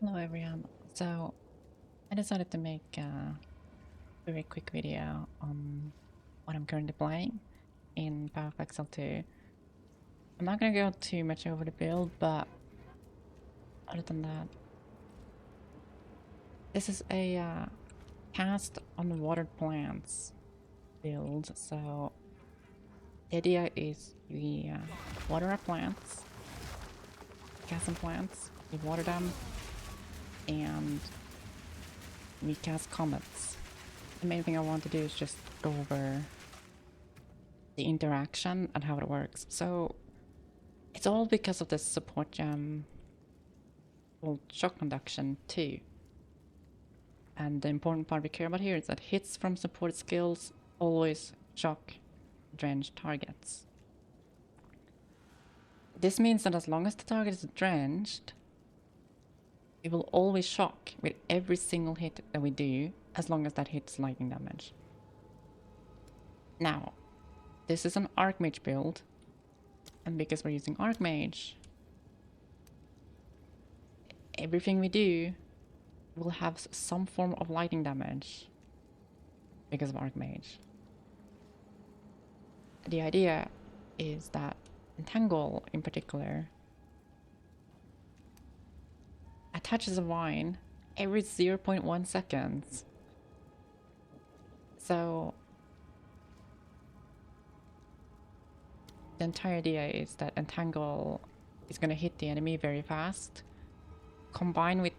Hello everyone. So I decided to make a very quick video on what I'm currently playing in Power of Exile 2. I'm not gonna go too much over the build, but other than that, this is a cast on watered plants build. So the idea is we water our plants, cast some plants, we water them, and we cast comets. The main thing I want to do is just go over the interaction and how it works. So it's all because of this support gem called shock conduction too. And the important part we care about here is that hits from support skills always shock drenched targets. This means that as long as the target is drenched, it will always shock with every single hit that we do, as long as that hits lightning damage. Now, this is an Archmage build, and because we're using Archmage, everything we do will have some form of lightning damage because of Archmage. The idea is that Entangle, in particular, attaches a vine every 0.1 seconds. So the entire idea is that Entangle is going to hit the enemy very fast, combined with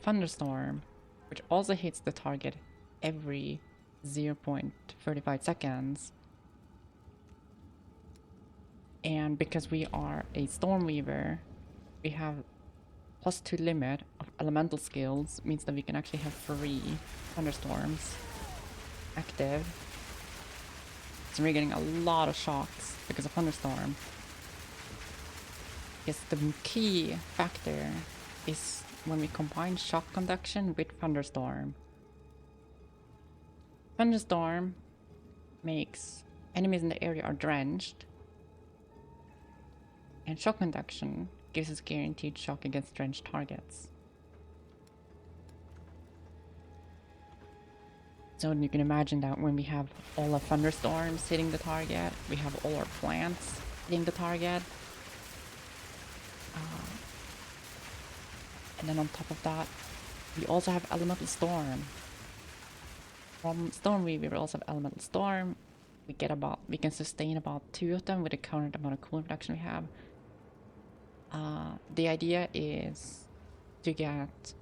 Thunderstorm, which also hits the target every 0.35 seconds. And because we are a Stormweaver, we have +2 limit of elemental skills, means that we can actually have 3 Thunderstorms active. So we're getting a lot of shocks because of Thunderstorm. Yes, the key factor is when we combine shock conduction with Thunderstorm. Thunderstorm makes enemies in the area are drenched, and shock conduction gives us guaranteed shock against drenched targets. So you can imagine that when we have all our thunderstorms hitting the target, we have all our plants hitting the target. And then on top of that, we also have Elemental Storm. From Stormweaver, we also have Elemental Storm. We can sustain about 2 of them with the current amount of cooldown reduction we have. The idea is to get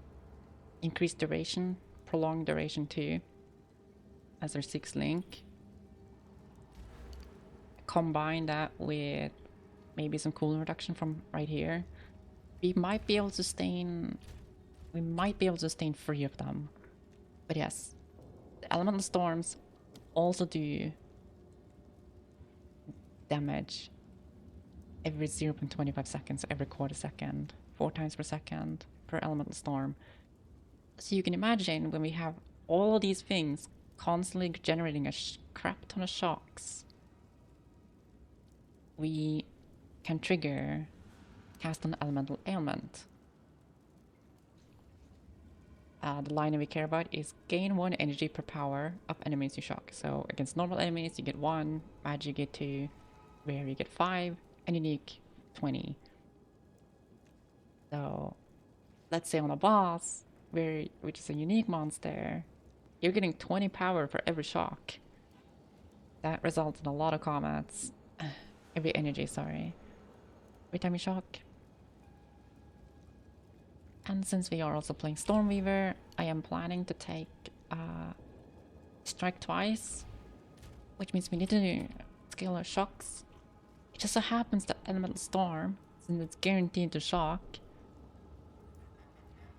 increased duration, prolonged duration too, as our 6th link. Combine that with maybe some cooldown reduction from right here. We might be able to sustain 3 of them. But yes, the elemental storms also do damage every 0.25 seconds, every quarter second, 4 times per second per elemental storm. So you can imagine when we have all of these things constantly generating a crap ton of shocks, we can trigger cast an elemental ailment. The line that we care about is gain 1 energy per power of enemies you shock. So against normal enemies you get 1, magic you get 2, rare you get 5, and unique 20. So let's say on a boss, which is a unique monster, you're getting 20 power for every shock. That results in a lot of comets. Every energy, sorry. Every time you shock. And since we are also playing Stormweaver, I am planning to take strike twice, which means we need to scale our shocks. It just so happens that Elemental Storm, since it's guaranteed to shock,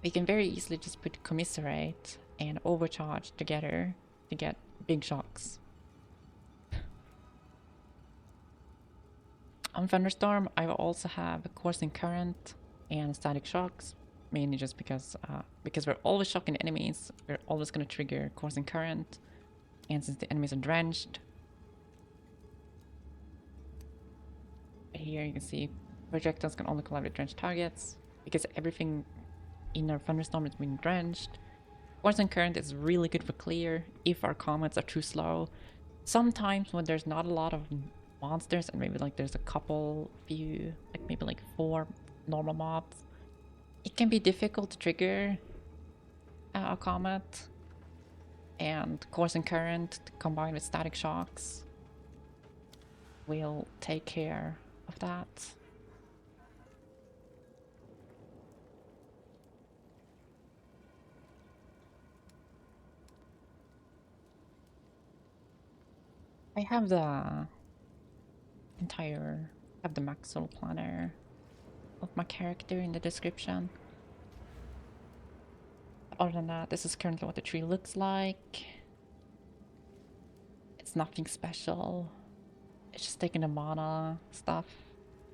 we can very easily just put Commiserate and Overcharge together to get big shocks. On Thunderstorm, I will also have Coursing Current and Static Shocks, mainly just because we're always shocking enemies, we're always going to trigger Coursing Current, and since the enemies are drenched, here you can see projectiles can only collide with drenched targets, because everything in our thunderstorm it's been drenched. Poison Current is really good for clear if our comets are too slow. Sometimes when there's not a lot of monsters and maybe like there's a couple few, like maybe like 4 normal mobs, it can be difficult to trigger a comet, and Poison Current combined with Static Shocks will take care of that. I have the Maxwell planner of my character in the description. Other than that, this is currently what the tree looks like. It's nothing special. It's just taking the mana stuff.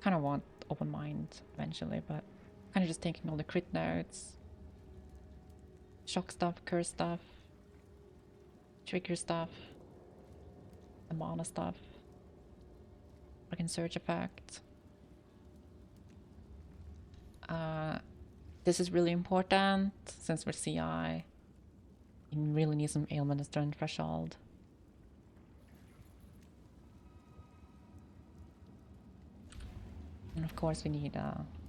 Kind of want open mind eventually, but kind of just taking all the crit nodes, shock stuff, curse stuff, trigger stuff, the mana stuff, fucking surge effect. This is really important since we're CI. You really need some ailment and strength threshold. And of course we need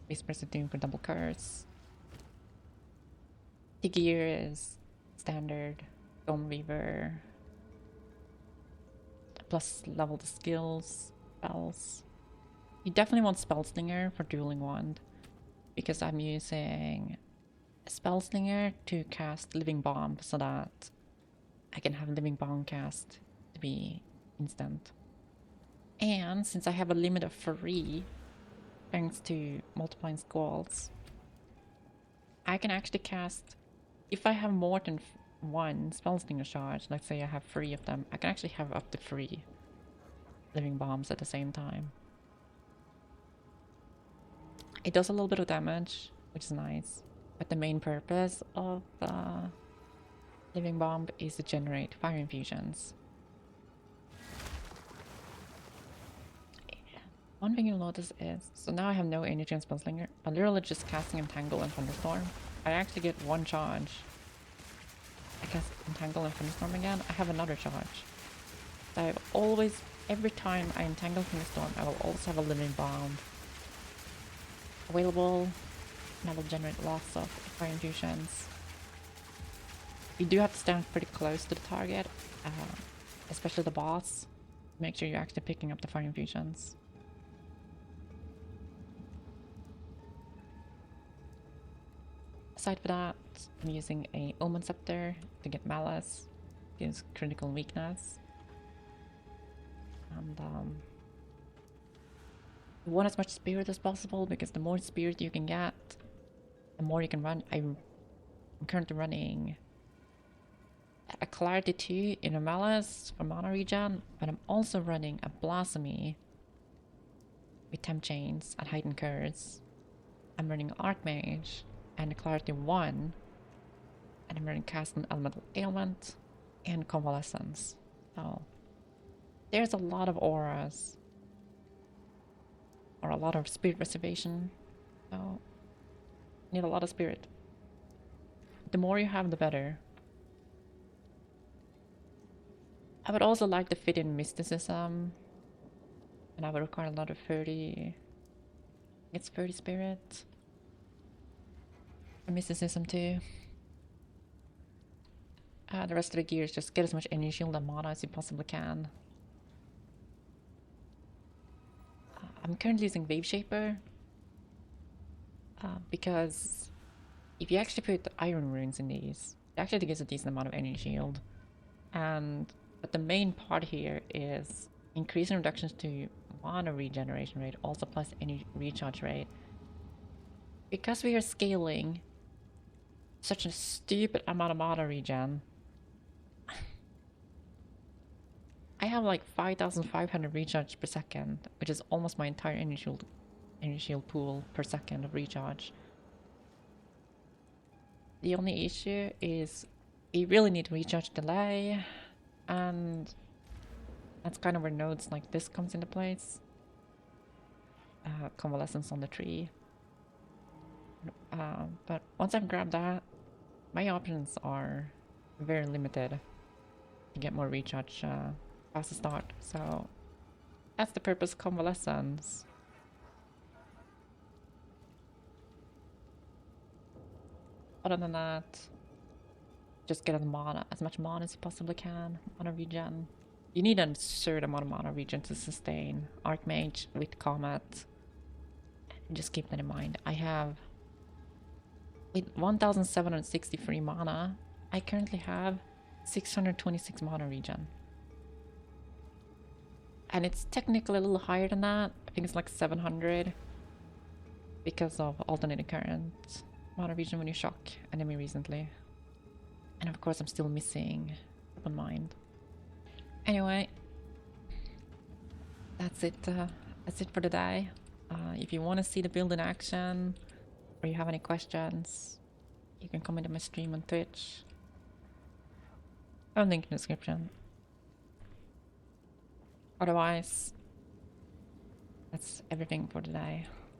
Whispers of Doom for double curse. The gear is standard Stormweaver. Plus level the skills, spells. You definitely want Spellslinger for Dueling Wand, because I'm using a Spellslinger to cast Living Bomb so that I can have Living Bomb cast to be instant. And since I have a limit of 3, thanks to multiplying squalls, I can actually cast, if I have more than 1 Spellslinger charge, let's say I have 3 of them, I can actually have up to 3 Living Bombs at the same time. It does a little bit of damage, which is nice, but the main purpose of the Living Bomb is to generate fire infusions. One thing you'll notice is, so now I have no energy on Spellslinger, but literally just casting Entangle and Thunderstorm, I actually get 1 charge. I cast Entangle and Thunderstorm again, I have another charge. So I've always, every time I Entangle Thunderstorm, I will also have a Living Bomb available, and I will generate lots of fire infusions. You do have to stand pretty close to the target, especially the boss. Make sure you're actually picking up the fire infusions. Aside from that, I'm using a Omen Scepter to get Malice, gives critical weakness. And you want as much spirit as possible, because the more spirit you can get, the more you can run. I'm currently running a Clarity 2 in a Malice for mana regen, but I'm also running a Blasphemy with Temp Chains and Heightened Curse. I'm running Archmage and a Clarity 1, and I'm running Cast an Elemental Ailment and Convalescence. So there's a lot of auras, or a lot of spirit reservation, so you need a lot of spirit. The more you have, the better. I would also like to fit in Mysticism, and I would require a lot of 30. It's 30 spirit. And Mysticism too. The rest of the gear is just get as much energy shield and mana as you possibly can. I'm currently using Wave Shaper because if you actually put Iron Runes in these, it actually gives a decent amount of energy shield. But the main part here is increasing reductions to mana regeneration rate, also plus any recharge rate. Because we are scaling such a stupid amount of mana regen, I have like 5,500 recharge per second, which is almost my entire energy shield pool per second of recharge. The only issue is you really need recharge delay, and that's kind of where nodes like this comes into place. Convalescence on the tree. But once I've grabbed that, my options are very limited to get more recharge past the start. So that's the purpose of convalescence. Other than that, just get as much mana as you possibly can. Mana regen. You need an absurd amount of mana regen to sustain Archmage with Comet. Just keep that in mind. I have, with 1763 mana, I currently have 626 mana regen. And it's technically a little higher than that. I think it's like 700 because of alternating current mana regen when you shock enemy recently. And of course I'm still missing Open Mind. Anyway, that's it for today. If you want to see the build in action, or you have any questions, you can comment on my stream on Twitch. I'll link in the description. Otherwise, that's everything for today.